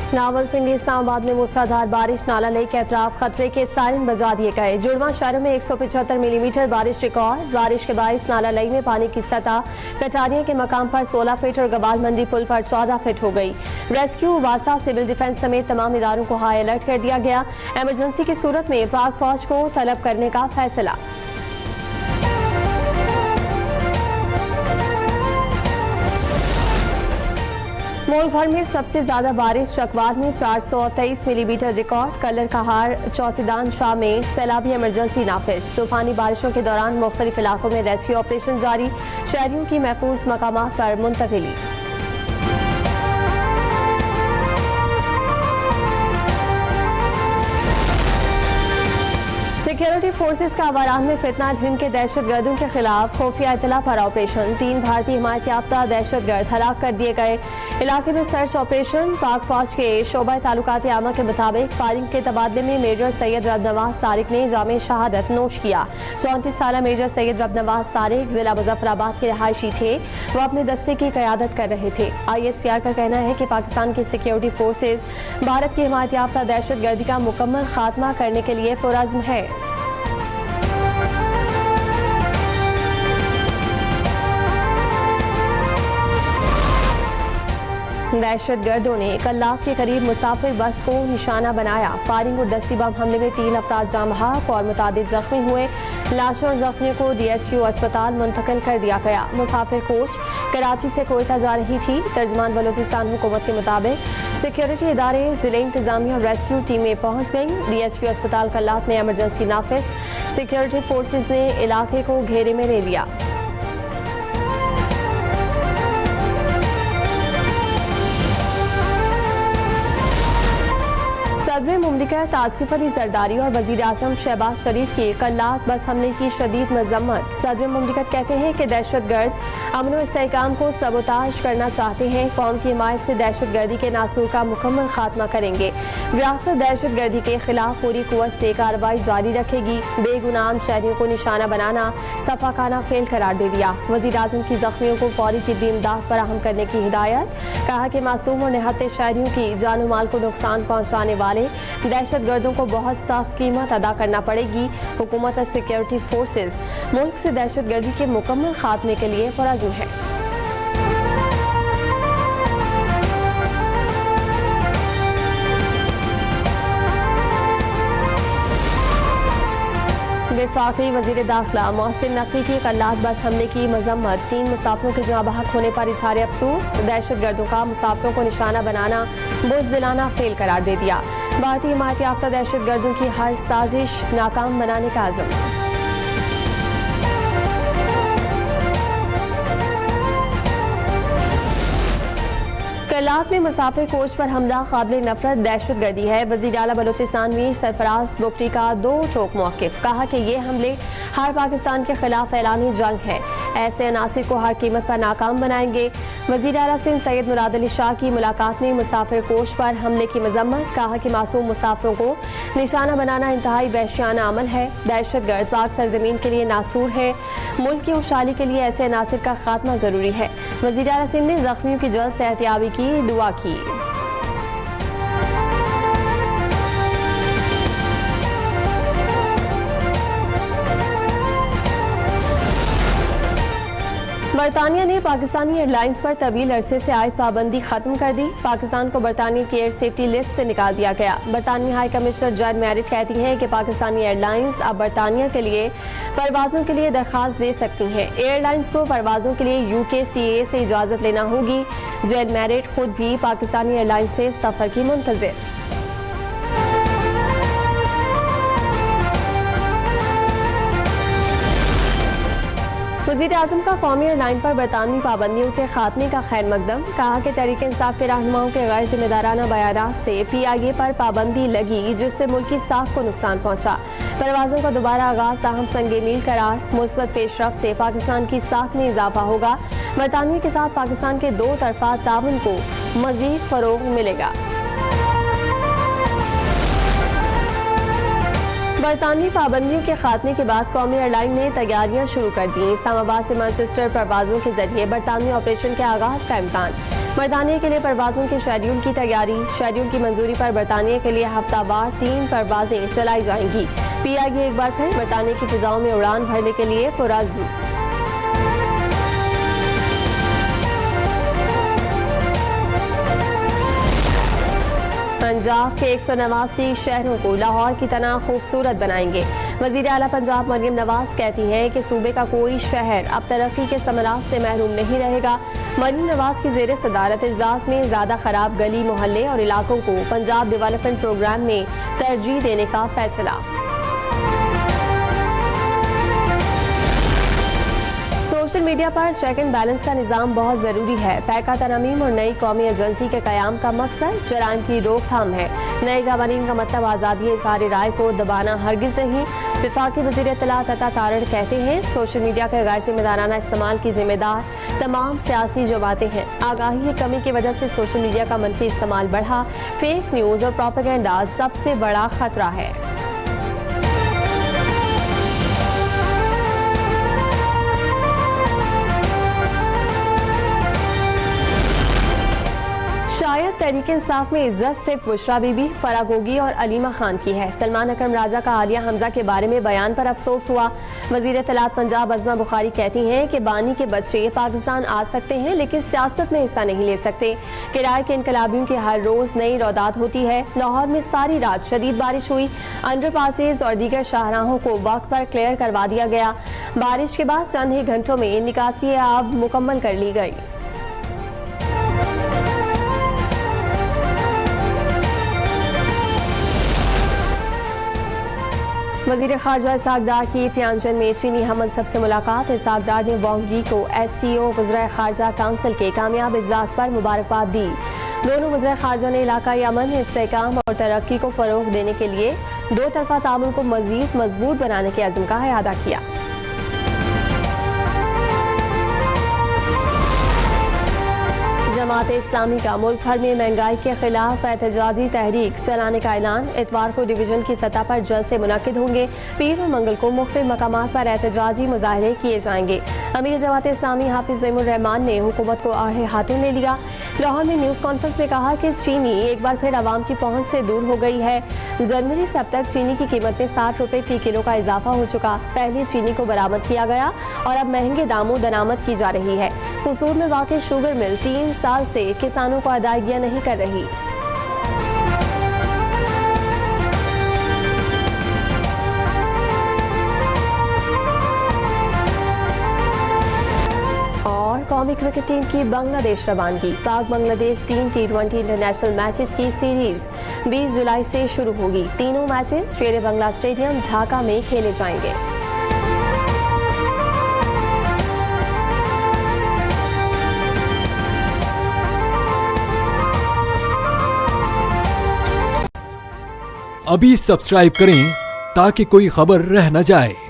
नावलपिंडी इस्लामाबाद में मूसलाधार बारिश, नाला लेक के अतराफ खतरे के सायरन बजा दिए गए। जुड़वा शहरों में 175 मिलीमीटर बारिश रिकॉर्ड। बारिश के बायस नाला लेक में पानी की सतह कटारिया के मकाम पर 16 फीट और गबाल मंडी पुल पर 14 फीट हो गई। रेस्क्यू, वासा, सिविल डिफेंस समेत तमाम इदारों को हाई अलर्ट कर दिया गया। इमरजेंसी की सूरत में पाक फौज को तलब करने का फैसला। मुल्क भर में सबसे ज्यादा बारिश चकवार में 423 मिलीमीटर रिकॉर्ड। कलर कहार, चौसीदान शाह में सैलाबी इमरजेंसी नाफिज। तूफानी बारिशों के दौरान मुख्तलिफ इलाकों में रेस्क्यू ऑपरेशन जारी। शहरियों की महफूज मकामात पर मुंतकिली। सिक्योरिटी फोर्सेस का वारान में फितना हिंद के दहशतगर्दों के खिलाफ खुफिया इतला पर ऑपरेशन। 3 भारतीय हिमायत याफ्ता दहशतगर्द हलाक कर दिए गए। इलाके में सर्च ऑपरेशन। पाक फौज के शोबा तालुकात आमा के मुताबिक फायरिंग के तबादले में मेजर सैयद रबनवाज तारिक ने जामे शहादत नोश किया। 34 साल मेजर सैयद रबनवाज तारिक जिला मुजफ्फराबाद के रहायशी थे। वो अपने दस्ते की क़यादत कर रहे थे। ISPR का कहना है कि पाकिस्तान की सिक्योरिटी फोर्सेज भारत की हिमायत याफ्ता दहशतगर्दी का मुकम्मल खात्मा करने के लिए पुरअज़्म है। दहशतगर्दों ने 1 लाख के करीब मुसाफिर बस को निशाना बनाया। फायरिंग और दस्ती बम हमले में 3 अफराद जाँ बहक और मुतादिद जख्मी हुए। लाशों और जख्मियों को DSQ अस्पताल मुंतकिल कर दिया गया। मुसाफिर कोच कराची से कोयटा जा रही थी। तर्जमान बलोचिस्तान हुकूमत के मुताबिक सिक्योरिटी इदारे, जिले इंतजामिया और रेस्क्यू टीमें पहुंच गईं। DSQ अस्पताल कल्लात में इमरजेंसी नाफिज। सिक्योरिटी फोर्सेज ने इलाके को घेरे में ले लिया। सदर मुमलिकत आसिफ अली जरदारी और वजीर आजम शहबाज शरीफ की कल्लात बस हमले की शदीद मजम्मत। सदर मुमलिकत कहते हैं कि दहशतगर्द अमन व इस्तेहकाम को सबोताज करना चाहते हैं। कौम की हिमायत से दहशतगर्दी के नासूर का मुकम्मल खात्मा करेंगे। रियासत दहशतगर्दी के खिलाफ पूरी कुव्वत से कार्रवाई जारी रखेगी। बेगुनाह शहरियों को निशाना बनाना सफाकाना फेल करार दे दिया। वजीर आजम की जख्मियों को फौरी तिब्बी इमदाद फराहम करने की हिदायत। कहा कि मासूम और निहत्ते शहरियों की जान माल को नुकसान पहुँचाने वाले दहशतगर्दों को बहुत सख्त कीमत अदा करना पड़ेगी। हुकूमत और सिक्योरिटी फोर्सेस मुल्क से दहशतगर्दी के मुकम्मल खात्मे के लिए पुरअज़्म है। वफाकी वजीर दाखिला मोहसिन नकवी की कल्लात बस हमले की मजम्मत। 3 मुसाफिरों के जाँ बहक होने पर इजहार अफसोस। दहशतगर्दों का मुसाफिरों को निशाना बनाना बुज़दिलाना फेल करार दे दिया। भारतीय हिमायत याफ्ता दहशतगर्दों की हर साजिश नाकाम बनाने का आज़म। कल्लात में मुसाफिर कोच पर हमला काबिल नफरत दहशतगर्दी है। वज़ीर आला बलोचिस्तान मीर सरफराज बुगटी का 2 टोक मौक़िफ़। कहा कि ये हमले हर पाकिस्तान के खिलाफ ऐलानी जंग है। ऐसे अनासिर को हर कीमत पर नाकाम बनाएंगे। वज़ीर आला सिंध सैयद मुराद अली शाह की मुलाकात में मुसाफिर कोच पर हमले की मजम्मत। कहा कि मासूम मुसाफिरों को निशाना बनाना इंतहाई वहशियाना अमल है। दहशतगर्द पाक सरजमीन के लिए नासूर है। मुल्क की खुशहाली के लिए ऐसे अनासिर का खात्मा जरूरी है। वज़ीर आला सिंध ने जख्मियों की जल्द सेहतयाबी की दुआ की। बरतानिया ने पाकिस्तानी एयरलाइंस पर तवील अरसे से आयद पाबंदी खत्म कर दी। पाकिस्तान को बरतानिया की एयर सेफ्टी लिस्ट से निकाल दिया गया। बरतानवी हाई कमिश्नर जैन मैरिट कहती हैं कि पाकिस्तानी एयरलाइंस अब बरतानिया के लिए परवाजों के लिए दरखास्त दे सकती हैं। एयरलाइंस को परवाजों के लिए UKCAA से इजाज़त लेना होगी। जैन मैरिट खुद भी पाकिस्तानी एयरलाइंस से सफर की मुंतज़िर। वज़ीर आज़म का कौमी एयरलाइन पर बरतानवी पाबंदियों के खात्मे का खैर मकदम। कहा कि तहरीक इंसाफ के रहनुमाओं के गैर जिम्मेदाराना बयानात से PIA पर पाबंदी लगी, जिससे मुल्की साख को नुकसान पहुँचा। परवाज़ों का दोबारा आगाज ताहम संगे मील करार। मुस्बत पेशरफ से पाकिस्तान की साख में इजाफा होगा। बरतानिया के साथ पाकिस्तान के 2 तरफा ताउन को मज़ीद फ़रोग़ मिलेगा। बरतानवी पाबंदियों के खात्मे के बाद कौमी एयरलाइन ने तैयारियां शुरू कर दी। इस्लामाबाद से मैनचेस्टर परवाजों के जरिए बरतानवी ऑपरेशन के आगाज का इम्कान। बरतानिया के लिए परवाजों के शेड्यूल की तैयारी। शेड्यूल की मंजूरी पर बरतानिया के लिए हफ्तावार 3 परवाजें चलाई जाएंगी। PIA एक बार फिर बरतानिया की फिजाओं में उड़ान भरने के लिए पुरअज़्म। पंजाब के 189 शहरों को लाहौर की तरह खूबसूरत बनाएंगे। वज़ीर आला पंजाब मरियम नवाज कहती हैं कि सूबे का कोई शहर अब तरक्की के समरात से महरूम नहीं रहेगा। मरियम नवाज की ज़ेरे सदारत इजलास में ज़्यादा खराब गली मोहल्ले और इलाकों को पंजाब डेवलपमेंट प्रोग्राम में तरजीह देने का फैसला। सोशल मीडिया पर चेक एंड बैलेंस का निज़ाम बहुत ज़रूरी है। पैका तरमीम और नई कौमी एजेंसी के क़याम का मकसद जराइम की रोकथाम है। नए कवानीन का मतलब आज़ादी इज़हार राय को दबाना हरगिज़ नहीं। वफाकी वज़ीर इत्तलात अता तारड़ कहते हैं सोशल मीडिया के गैर जिम्मेदाराना इस्तेमाल की जिम्मेदार तमाम सियासी जमातें हैं। आगाही की कमी की वजह से सोशल मीडिया का मनफी इस्तेमाल बढ़ा। फेक न्यूज़ और प्रोपेगेंडा सबसे बड़ा खतरा है। शायद तहरीक इंसाफ में इज्जत सिर्फ बुशरा बीबी, फराह गोगी और अलीमा खान की है। सलमान अकरम राजा का आलिया हमजा के बारे में बयान पर अफसोस हुआ। वज़ीर इत्तलात पंजाब अज़मा बुखारी कहती हैं कि बानी के बच्चे पाकिस्तान आ सकते हैं लेकिन सियासत में हिस्सा नहीं ले सकते। किराए के इनकलाबियों की हर रोज नई रौदात होती है। लाहौर में सारी रात शदीद बारिश हुई। अंडरपासेज और दीगर शाहराहों को वक्त पर क्लियर करवा दिया गया। बारिश के बाद चंद ही घंटों में निकासी आब मुकम्मल कर ली गई। वज़ीर ख़ारजा इसहाक़ डार की तियानजिन में चीनी हममंसब से मुलाकात। इसहाक़ डार ने वांग यी को SCO वज़ीर ख़ारजा काउंसिल के कामयाब इजलास पर मुबारकबाद दी। दोनों वज़ीर ख़ारजा ने इलाकाई अमन, इस्तेहकाम और तरक्की को फ़रोग़ देने के लिए दो तरफ़ा ताउन को मज़ीद मजबूत बनाने के अज़्म का इआदा किया। जमात इस्लामी का मुल्क भर में महंगाई के खिलाफ एहतजाजी तहरीक चलाने का ऐलान। इतवार को डिवीजन की सतह पर जलसे मुनक्किद होंगे। पीर और मंगल को मुख्तलिफ मकामात पर एहतजाजी मुजाहरे किए जाएंगे। अमीर जमात इस्लामी हाफिज ज़ैमुर रहमान ने हुकूमत को आड़े हाथों ले लिया। लाहौर में न्यूज़ कॉन्फ्रेंस में कहा कि चीनी एक बार फिर आवाम की पहुंच से दूर हो गई है। जनवरी से अब तक चीनी की कीमत में 60 रुपए फी किलो का इजाफा हो चुका। पहले चीनी को बरामद किया गया और अब महंगे दामों दरामद की जा रही है। कसूर में वाक़ई शुगर मिल 3 साल से किसानों को अदायगियां नहीं कर रही। और कौमी क्रिकेट टीम की बांग्लादेश रवानगी। पाक बांग्लादेश 3 T20 इंटरनेशनल मैचेस की सीरीज 20 जुलाई से शुरू होगी। तीनों मैचेस शेर बंगला स्टेडियम ढाका में खेले जाएंगे। अभी सब्सक्राइब करें ताकि कोई खबर रह न जाए।